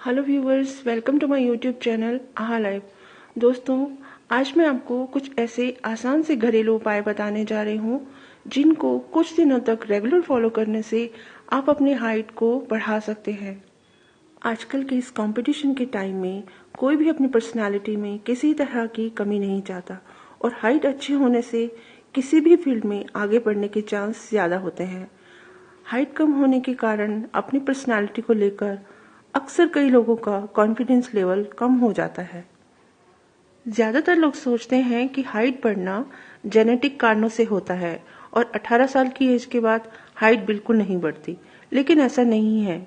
Hello viewers, welcome to my YouTube channel aha life. दोस्तों, आज मैं आपको कुछ ऐसे आसान से घरेलू उपाय बताने जा रही हूँ जिनको कुछ दिनों तक रेगुलर फॉलो करने से आप अपनी हाइट को बढ़ा सकते हैं। आजकल के इस कंपटीशन के टाइम में कोई भी अपनी पर्सनालिटी में किसी तरह की कमी नहीं चाहता और हाइट अच्छी होने से किसी भी फील्ड में आगे बढ़ने के चांस ज़्यादा होते हैं। हाइट कम होने के कारण अपनी पर्सनालिटी को लेकर अक्सर कई लोगों का कॉन्फिडेंस लेवल कम हो जाता है। ज्यादातर लोग सोचते हैं कि हाइट बढ़ना जेनेटिक कारणों से होता है और 18 साल की एज के बाद हाइट बिल्कुल नहीं बढ़ती, लेकिन ऐसा नहीं है।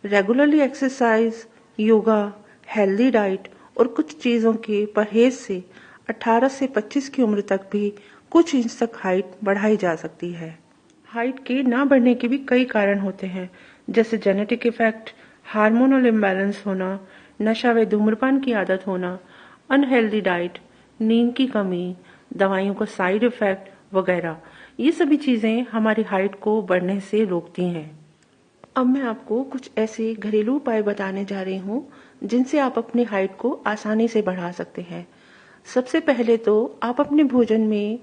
Regularly exercise, yoga, healthy diet और कुछ चीजों के परहेज से 18 से 25 की उम्र तक भी कुछ इंच तक हाइट बढ़ाई जा सकती है। हाइट के ना बढ़ने के भी कई कारण होते हैं, जैसे जेनेटिक इफेक्ट, हार्मोनल इम्बैलेंस होना, नशा व धूम्रपान की आदत होना, अनहेल्दी डाइट, नींद की कमी, दवाइयों का साइड इफेक्ट वगैरह। ये सभी चीजें हमारी हाइट को बढ़ने से रोकती हैं। अब मैं आपको कुछ ऐसे घरेलू उपाय बताने जा रही हूँ जिनसे आप अपनी हाइट को आसानी से बढ़ा सकते हैं। सबसे पहले तो आप अपने भोजन में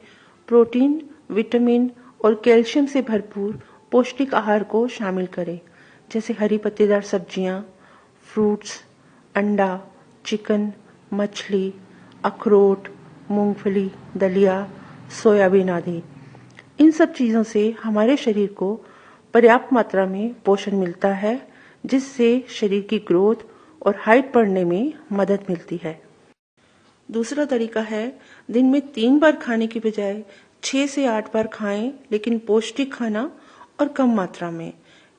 प्रोटीन, विटामिन और कैल्शियम से भरपूर पौष्टिक आहार को शामिल करें, जैसे हरी पत्तेदार सब्जियां, फ्रूट्स, अंडा, चिकन, मछली, अखरोट, मूंगफली, दलिया, सोयाबीन आदि। इन सब चीजों से हमारे शरीर को पर्याप्त मात्रा में पोषण मिलता है, जिससे शरीर की ग्रोथ और हाइट बढ़ने में मदद मिलती है। दूसरा तरीका है, दिन में 3 बार खाने की बजाय 6 से 8 बार खाएं, लेकिन पौष्टिक खाना और कम मात्रा में।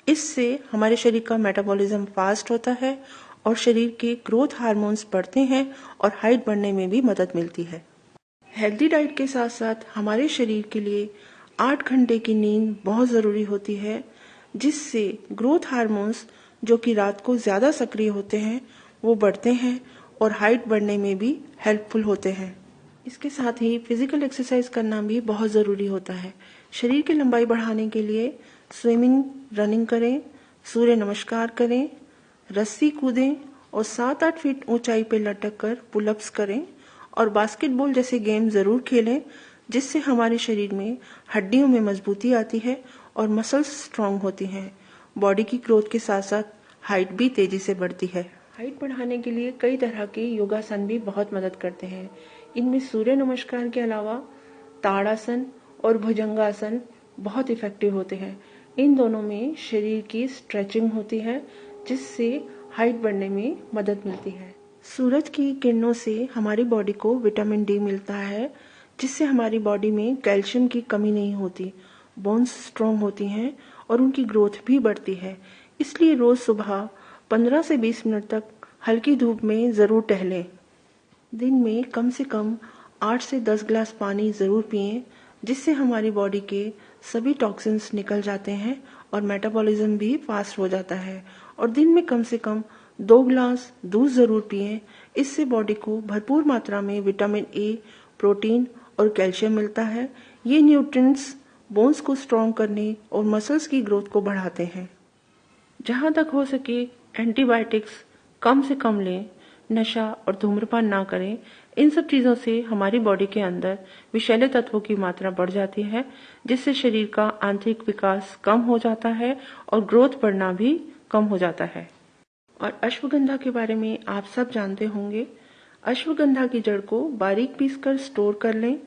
इससे हमारे शरीर का मेटाबॉलिज्म फास्ट होता है और शरीर के ग्रोथ हार्मोन्स बढ़ते हैं और हाइट बढ़ने में भी मदद मिलती है। हेल्दी डाइट के साथ साथ हमारे शरीर के लिए 8 घंटे की नींद बहुत जरूरी होती है, जिससे ग्रोथ हार्मोन्स जो कि रात को ज्यादा सक्रिय होते हैं वो बढ़ते हैं और हाइट बढ़ने में भी हेल्पफुल होते हैं। इसके साथ ही फिजिकल एक्सरसाइज करना भी बहुत जरूरी होता है। शरीर की लंबाई बढ़ाने के लिए स्विमिंग, रनिंग करें, सूर्य नमस्कार करें, रस्सी कूदें और 7-8 फीट ऊंचाई पर लटक कर पुलअप्स करें और बास्केटबॉल जैसे गेम जरूर खेलें, जिससे हमारे शरीर में हड्डियों में मजबूती आती है और मसल्स स्ट्रांग होती हैं। बॉडी की ग्रोथ के साथ साथ हाइट भी तेजी से बढ़ती है। हाइट बढ़ाने के लिए कई तरह के योगासन भी बहुत मदद करते हैं। इनमें सूर्य नमस्कार के अलावा ताड़ासन और भुजंगासन बहुत इफेक्टिव होते हैं। इन दोनों में शरीर की स्ट्रेचिंग होती है, जिससे हाइट बढ़ने में मदद मिलती है। सूरज की किरणों से हमारी बॉडी को विटामिन डी मिलता है, जिससे हमारी बॉडी में कैल्शियम की कमी नहीं होती, बोन्स स्ट्रांग होती हैं और उनकी ग्रोथ भी बढ़ती है। इसलिए रोज सुबह 15 से 20 मिनट तक हल्की धूप में जरूर टहलें। दिन में कम से कम 8 से 10 गिलास पानी जरूर पिएं, जिससे हमारी बॉडी के सभी टॉक्सिन्स निकल जाते हैं और मेटाबॉलिज्म भी फास्ट हो जाता है। और दिन में कम से कम 2 गिलास दूध जरूर पिएं। इससे बॉडी को भरपूर मात्रा में विटामिन ए, प्रोटीन और कैल्शियम मिलता है। ये न्यूट्रिएंट्स बोन्स को स्ट्रॉन्ग करने और मसल्स की ग्रोथ को बढ़ाते हैं। जहां तक हो सके एंटीबायोटिक्स कम से कम लें, नशा और धूम्रपान ना करें। इन सब चीजों से हमारी बॉडी के अंदर विषैले तत्वों की मात्रा बढ़ जाती है, जिससे शरीर का आंतरिक विकास कम हो जाता है और ग्रोथ बढ़ना भी कम हो जाता है। और अश्वगंधा के बारे में आप सब जानते होंगे। अश्वगंधा की जड़ को बारीक पीसकर स्टोर कर लें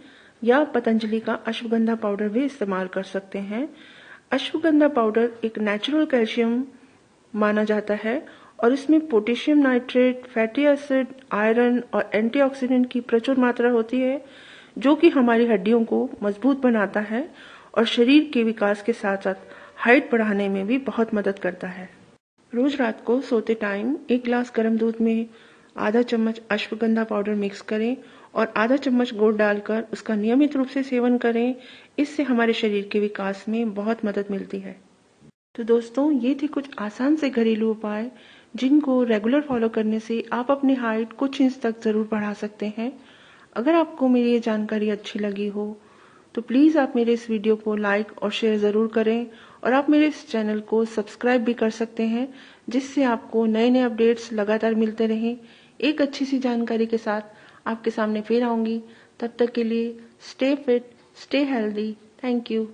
या पतंजलि का अश्वगंधा पाउडर भी इस्तेमाल कर सकते हैं। अश्वगंधा पाउडर एक नेचुरल कैल्शियम माना जाता है और इसमें potassium nitrate, fatty acid, iron और एंटीऑक्सीडेंट की प्रचुर मात्रा होती है, जो कि हमारी हड्डियों को मजबूत बनाता है और शरीर के विकास के साथ साथ हाइट बढ़ाने में भी बहुत मदद करता है। रोज रात को सोते टाइम 1 गिलास गर्म दूध में आधा चम्मच अश्वगंधा पाउडर मिक्स करें और आधा चम्मच गुड़ डालकर उसका नियमित रूप से सेवन करें। इससे हमारे शरीर के विकास में बहुत मदद मिलती है। तो दोस्तों, ये थे कुछ आसान से घरेलू उपाय जिनको रेगुलर फॉलो करने से आप अपनी हाइट कुछ इंच तक जरूर बढ़ा सकते हैं। अगर आपको मेरी ये जानकारी अच्छी लगी हो तो प्लीज आप मेरे इस वीडियो को लाइक और शेयर जरूर करें और आप मेरे इस चैनल को सब्सक्राइब भी कर सकते हैं, जिससे आपको नए नए अपडेट्स लगातार मिलते रहें। एक अच्छी सी जानकारी के साथ आपके सामने फिर आऊंगी। तब तक के लिए stay fit, stay healthy. Thank you.